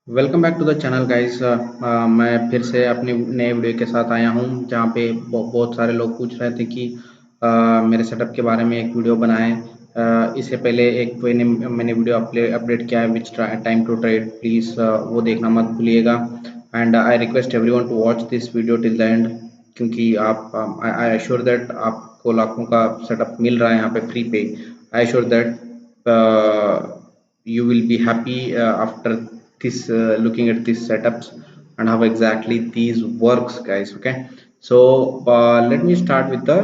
Welcome back to the channel guys. मैं फिर से अपनी नए वीडियो के साथ आया हूं जहां पे बहुत सारे लोग पूछ रहे थे कि मेरे सेटअप के बारे में एक वीडियो बनाएं। इससे पहले एक मैंने वीडियो अपडेट किया है which time to trade, please वो देखना मत भूलिएगा। And I request everyone to watch this video till the end, क्योंकि आप आई एश्योर दैट आपको लाखों का सेटअप मिल रहा है यहाँ पे फ्री पे। I assure that you will be happy after this looking at these setups and how exactly these works guys. Okay, so let me start with the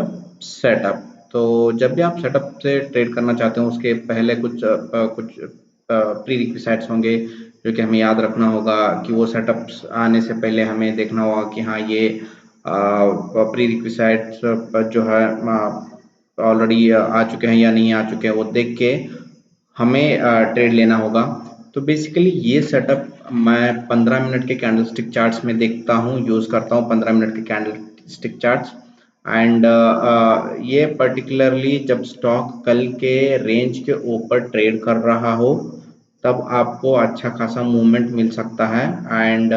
setup. तो जब भी आप सेटअप से ट्रेड करना चाहते हो उसके पहले कुछ प्री रिक्विजिट्स होंगे जो कि हमें याद रखना होगा कि वो सेटअप्स आने से पहले हमें देखना होगा कि हाँ ये प्री रिक्विजिट्स जो है ऑलरेडी आ चुके हैं या नहीं आ चुके हैं, वो देख के हमें ट्रेड लेना होगा। तो बेसिकली ये सेटअप मैं 15 मिनट के कैंडलस्टिक चार्ट्स में देखता हूँ, यूज़ करता हूँ 15 मिनट के कैंडलस्टिक चार्ट्स। एंड ये पर्टिकुलरली जब स्टॉक कल के रेंज के ऊपर ट्रेड कर रहा हो तब आपको अच्छा खासा मूवमेंट मिल सकता है। And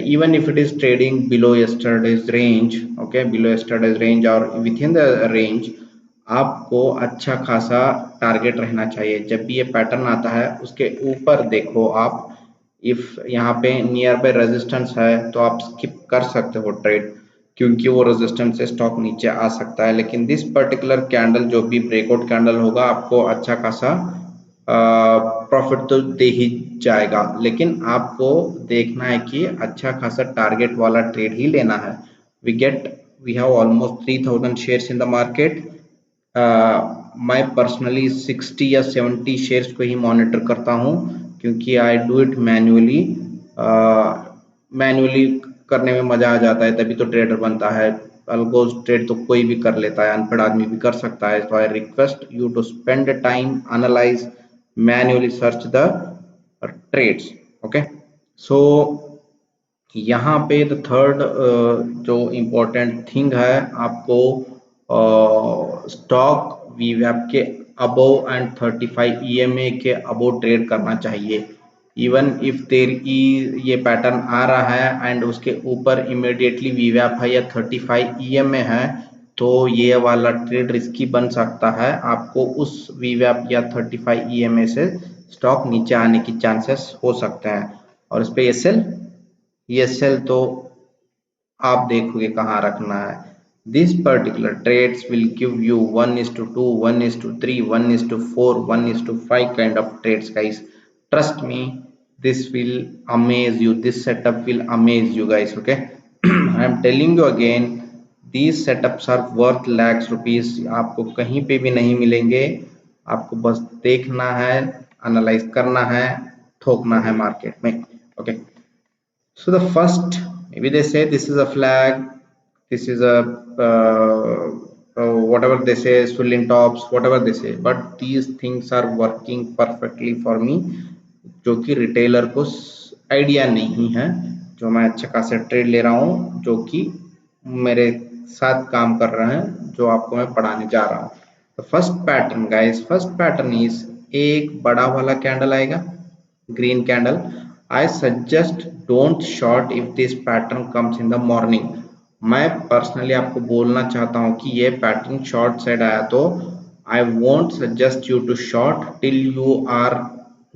even if it is trading below yesterday's range, okay, below yesterday's range or within the range, आपको अच्छा खासा टारगेट रहना चाहिए। जब भी ये पैटर्न आता है उसके ऊपर देखो आप, इफ यहाँ पे नियर बाय रेजिस्टेंस है तो आप स्किप कर सकते हो ट्रेड, क्योंकि वो रेजिस्टेंस से स्टॉक नीचे आ सकता है। लेकिन दिस पर्टिकुलर कैंडल जो भी ब्रेकआउट कैंडल होगा आपको अच्छा खासा प्रॉफिट तो दे ही जाएगा, लेकिन आपको देखना है कि अच्छा खासा टारगेट वाला ट्रेड ही लेना है। We have almost 3000 shares in the market. मैं पर्सनली 60 या 70 शेयर्स को ही मॉनिटर करता हूँ, क्योंकि I do it manually. Manually करने में मजा आ जाता है, तभी तो ट्रेडर बनता है। अल्गोज ट्रेड तो कोई भी कर लेता है, अनपढ़ आदमी भी कर सकता है। So I request you to spend time, analyse, manually search the trades. Okay, so यहाँ पे द थर्ड जो इम्पोर्टेंट थिंग है, आपको स्टॉक वीवैप के अबव एंड 35 EMA के अबव ट्रेड करना चाहिए। इवन इफ देर ये पैटर्न आ रहा है एंड उसके ऊपर इमीडिएटली वीवैप है या 35 EMA है, तो ये वाला ट्रेड रिस्की बन सकता है। आपको उस वीवैप या 35 EMA से स्टॉक नीचे आने की चांसेस हो सकते हैं। और इस पे एसएल तो आप देखोगे कहाँ रखना है। This particular trades will give you 1:2, 1:3, 1:4, 1:5 kind of trades guys. Trust me, this will amaze you. This setup will amaze you guys. Okay, I am telling you again, these setups are worth lakhs rupees. आपको कहीं पे भी नहीं मिलेंगे। आपको बस देखना है, एनालाइज करना है, ठोकना है मार्केट में। Okay, so the first, maybe they say this is a flag, this is a whatever they say, swirling tops, whatever they say, but these things are working perfectly for me, जो कि retailer को idea नहीं है। जो मैं अच्छा खासा trade ले रहा हूँ, जो कि मेरे साथ काम कर रहे हैं, जो आपको मैं पढ़ाने जा रहा हूँ। तो first pattern guys, first pattern is एक बड़ा वाला कैंडल आएगा, green candle. I suggest don't short if this pattern comes in the morning. मैं पर्सनली आपको बोलना चाहता हूँ कि ये पैटर्न शॉर्ट साइड आया तो I won't suggest you to short till you are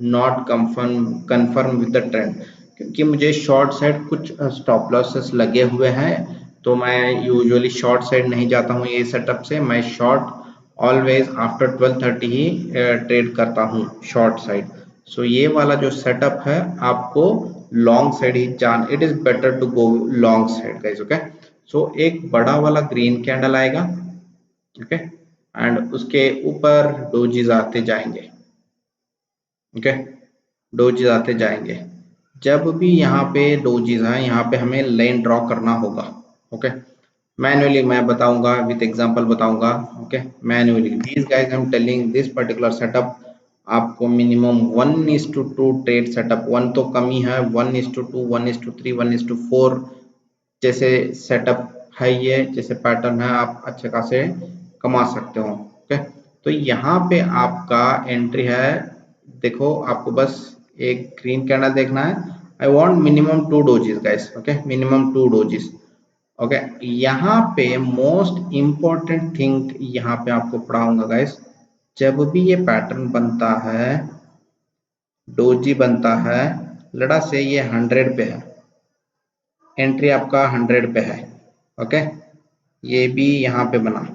not confirm with the trend, क्योंकि मुझे शॉर्ट साइड कुछ स्टॉप लॉसेस लगे हुए हैं, तो मैं यूजुअली शॉर्ट साइड नहीं जाता हूँ ये सेटअप से। मैं शॉर्ट ऑलवेज आफ्टर 12:30 ही ट्रेड करता हूँ शॉर्ट साइड। सो ये वाला जो सेटअप है आपको लॉन्ग साइड ही जान, it is better to go long side guys. Okay, so एक बड़ा वाला ग्रीन कैंडल आएगा, ओके, एंड उसके ऊपर डोजीज आते जाएंगे। ओके, डोजीज आते जाएंगे। जब भी यहाँ पे डोजीज है, यहाँ पे हमें लाइन ड्रॉ करना होगा। ओके, मैन्युअली मैं बताऊंगा, विथ एग्जांपल बताऊंगा। Okay, manually these guys I am telling this particular setup आपको मिनिमम 1:2 ट्रेड सेटअप, 1 तो कम ही है, 1:2, 1:3, 1:4 जैसे सेटअप है, ये जैसे पैटर्न है, आप अच्छे खासे कमा सकते हो। ओके, तो यहाँ पे आपका एंट्री है। देखो आपको बस एक ग्रीन कैंडल देखना है I want minimum 2 doses guys, okay, minimum 2 doses, okay. यहाँ पे मोस्ट इम्पोर्टेंट थिंग यहाँ पे आपको पढ़ाऊंगा गाइस, जब भी ये पैटर्न बनता है, डोजी बनता है, लड़ा से ये 100 पे है, एंट्री आपका 100 पे है, ओके, ये भी यहाँ पे बना,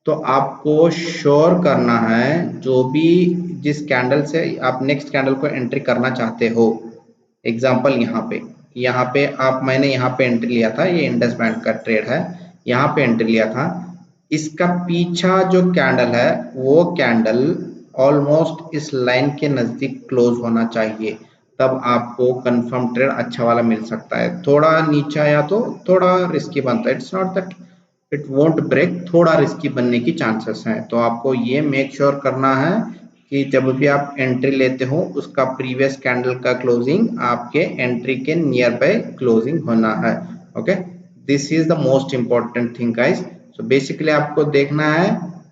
तो आपको श्योर करना है जो भी जिस कैंडल से आप नेक्स्ट कैंडल को एंट्री करना चाहते हो, एग्जांपल यहाँ पे आप, मैंने यहाँ पे एंट्री लिया था, ये इंडस बैंक का ट्रेड है, यहाँ पे एंट्री लिया था, इसका पीछा जो कैंडल है वो कैंडल ऑलमोस्ट इस लाइन के नजदीक क्लोज होना चाहिए, तब आपको कंफर्म ट्रेड अच्छा वाला मिल सकता है। थोड़ा नीचे आया तो थोड़ा रिस्की बनता है, it's not that it won't break, थोड़ा रिस्की बनने की चांसेस हैं। तो आपको ये मेक श्योर करना है कि जब भी आप एंट्री लेते हो उसका प्रीवियस कैंडल का क्लोजिंग आपके एंट्री के नियर बाय क्लोजिंग होना है, okay. This is the most important thing guys. So basically आपको देखना है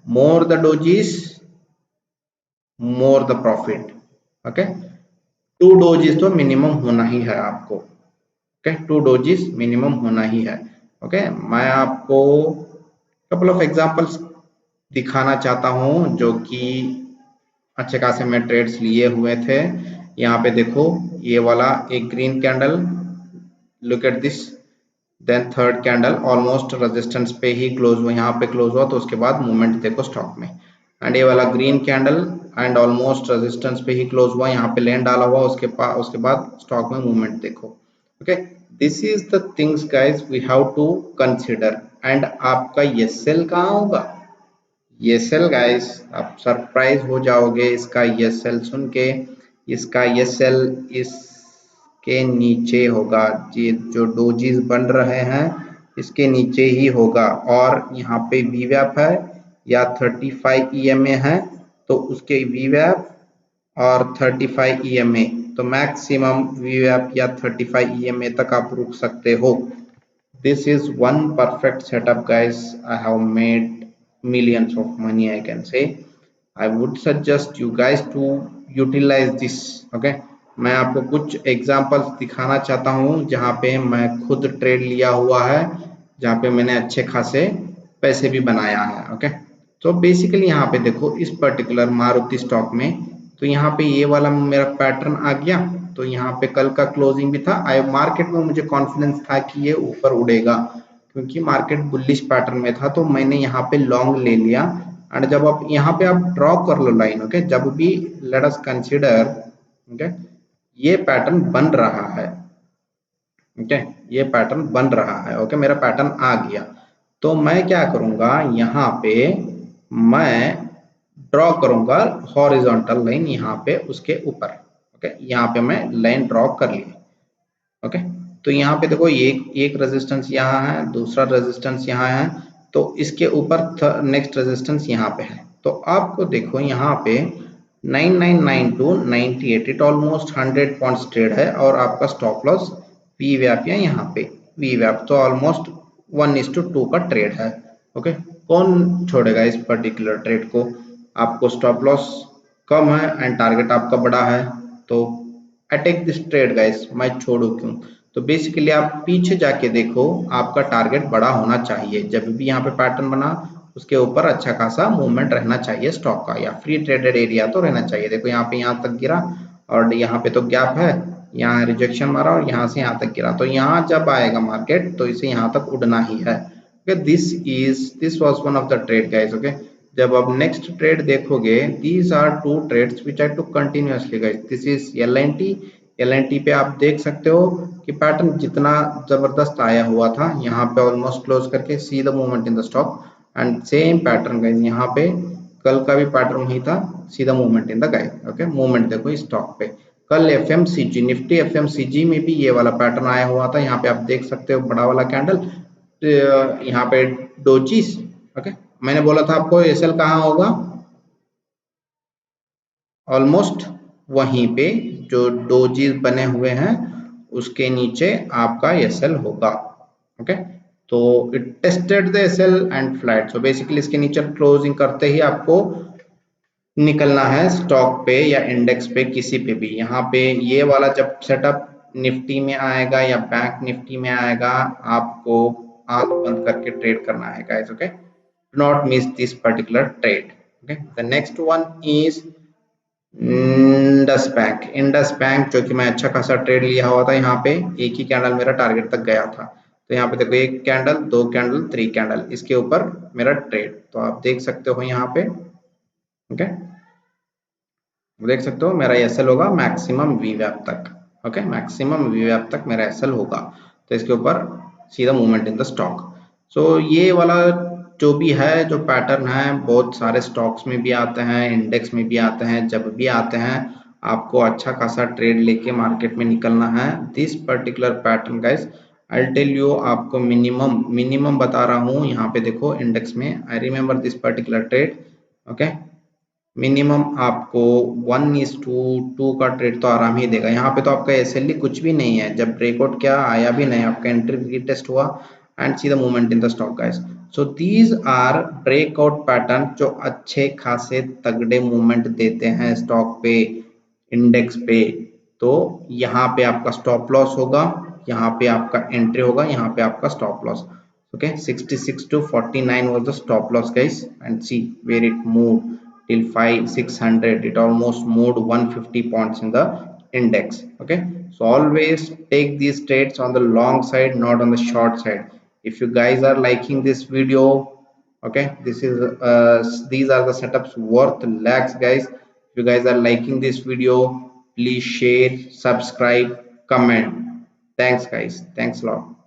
more the dojis more the profit, okay. 2 dojis तो मिनिमम होना ही है आपको, ओके, 2 डोजीज मिनिमम होना ही है, ओके। मैं आपको कपल ऑफ एग्जांपल्स दिखाना चाहता हूं जो कि अच्छे खासे मैं ट्रेड्स लिए हुए थे। यहाँ पे देखो ये वाला एक green candle, look at this, then third candle almost resistance पे ही क्लोज हुआ, यहाँ पे क्लोज हुआ, तो उसके बाद मूवमेंट देखो स्टॉक में, एंड ये वाला green candle and almost resistance पे ही क्लोज हुआ, यहाँ पे लेन डाला हुआ, उसके बाद स्टॉक में मूवमेंट देखो, okay. This is the things guys we have to consider. And आपका ये सेल कहाँ होगा, ये सेल गाइस आप सरप्राइज हो जाओगे इसका ये सेल सुन के, इसका ये सेल इसके नीचे होगा, ये जो डोजीज बन रहे हैं इसके नीचे ही होगा, और यहाँ पे वीवैप है या 35 EMA है, तो उसके वीवैप और 35 EMA, तो मैक्सिमम वीवैप या 35 EMA तक आप रुक सकते हो। This is one perfect setup guys, I have made millions of money I can say, I would suggest you guys to utilize this, okay। मैं आपको कुछ एग्जांपल्स दिखाना चाहता हूँ जहाँ पे मैं खुद ट्रेड लिया हुआ है, जहाँ पे मैंने अच्छे खासे पैसे भी बनाया है, ओके। तो बेसिकली यहाँ पे देखो इस पर्टिकुलर मारुति स्टॉक में, तो यहाँ पे ये वाला मेरा पैटर्न आ गया, तो यहाँ पे कल का क्लोजिंग भी था, मार्केट में मुझे कॉन्फिडेंस था कि ये ऊपर उड़ेगा क्योंकि मार्केट बुलिश पैटर्न में था, तो मैंने यहाँ पे लॉन्ग ले लिया। एंड जब आप यहाँ पे आप ड्रॉ कर लो लाइन, ओके, जब भी लेट अस कंसीडर, ओके, ये पैटर्न बन रहा है, ओके, ये पैटर्न बन रहा है, ओके, मेरा पैटर्न आ गया, तो मैं क्या करूंगा, यहाँ पे मैं ड्रॉ करूंगा हॉरिजॉन्टल लाइन यहाँ पे उसके ऊपर, ओके, यहाँ पे मैं लाइन ड्रॉ कर ली, ओके। तो यहाँ पे देखो एक रेजिस्टेंस यहाँ है, दूसरा रेजिस्टेंस यहाँ है, तो इसके ऊपर नेक्स्ट रेजिस्टेंस यहाँ पे है, तो आपको देखो यहाँ पे 9992 98, इट ऑलमोस्ट 100 पॉइंट्स ट्रेड है, और आपका स्टॉप लॉस वी वैप या यहाँ पे वी वैप, तो ऑलमोस्ट 1:2 का ट्रेड है, ओके। कौन छोड़ेगा इस पर्टिकुलर ट्रेड को, आपको स्टॉप लॉस कम है एंड टारगेट आपका बड़ा है, तो अटैक दिस ट्रेड गाइस, मैं छोड़ू क्यों। तो बेसिकली आप पीछे जाके देखो, आपका टारगेट बड़ा होना चाहिए, जब भी यहाँ पे पैटर्न बना उसके ऊपर अच्छा खासा मूवमेंट रहना चाहिए स्टॉक का, या फ्री ट्रेडेड एरिया तो रहना चाहिए। देखो यहाँ पे यहाँ तक गिरा और यहाँ पे तो गैप है, यहाँ रिजेक्शन मारा और यहाँ से यहाँ तक गिरा, तो यहाँ जब आएगा मार्केट तो इसे यहाँ तक उड़ना ही है, okay. This was one of the trade guys, okay. जब आप नेक्स्ट ट्रेड देखोगे, these are 2 trades which I took continuously guys, this is L N T पे आप देख सकते हो कि पैटर्न जितना जबरदस्त आया हुआ था, यहाँ पे ऑलमोस्ट क्लोज करके सी the movement in the stock, and same pattern guys यहाँ पे कल का भी पैटर्न ही था, सी the movement in the guys, okay. Movement देखो इस स्टॉक पे, कल एफएमसीजी निफ्टी एफएमसीजी में भी ये वाला पैटर्न आया हुआ था, यहाँ पे आप देख सकते हो बड़ा वाला कैंडल, यहाँ पे डोजीज, ओके। मैंने बोला था आपको एसएल कहाँ होगा, ऑलमोस्ट वहीं पे जो डोजीज बने हुए हैं उसके नीचे आपका एसएल होगा, ओके। तो it tested the SL and flat, so basically इसके नीचे क्लोजिंग करते ही आपको निकलना है स्टॉक पे या इंडेक्स पे किसी पे भी। यहाँ पे ये वाला जब सेटअप निफ्टी में आएगा या बैंक निफ्टी में आएगा, आपको आंख बंद करके ट्रेड करना है guys. Okay, do not miss this particular trade. Okay, the next one is Indus bank. Indus bank जो कि मैं अच्छा खासा ट्रेड लिया हुआ था, यहाँ पे एक ही कैंडल मेरा टारगेट तक गया था। तो यहाँ पे देखो, एक कैंडल, दो कैंडल, थ्री कैंडल, इसके ऊपर मेरा ट्रेड, तो आप देख सकते हो यहाँ पे। ओके, देख सकते हो मेरा एसएल होगा मैक्सिमम वी वैप तक। ओके, मैक्सिमम वी वैप तक मेरा एसएल होगा, तो इसके ऊपर सीधा मूवमेंट इन द स्टॉक। सो ये वाला जो भी है, जो पैटर्न है, बहुत सारे स्टॉक्स में भी आते हैं, इंडेक्स में भी आते हैं, जब भी आते हैं आपको अच्छा खासा ट्रेड लेके मार्केट में निकलना है। This particular pattern guys, I tell you, आपको मिनिमम बता रहा हूँ। यहाँ पे देखो इंडेक्स में, I remember this particular trade. Okay, minimum आपको 1:2 का ट्रेड तो आराम ही देगा। यहाँ पे तो आपका एसएलई कुछ भी नहीं है, जब ब्रेकआउट क्या आया भी नहीं, आपका एंट्री टेस्ट हुआ and see the movement in the stock guys. So these are breakout pattern जो अच्छे खासे तगड़े मूवमेंट देते हैं स्टॉक पे, इंडेक्स पे। तो यहाँ पे आपका स्टॉप लॉस होगा, यहाँ पे आपका एंट्री होगा, यहाँ पे आपका stop loss. Okay, 66 to 49 was the stop loss guys, and see where it moved till 600. It almost moved 150 points in the index. Okay, so always take these trades on the long side, not on the short side. If you guys are liking this video, okay, these are the setups worth lakhs guys. If you guys are liking this video, please share, subscribe, comment. Thanks guys, thanks a lot.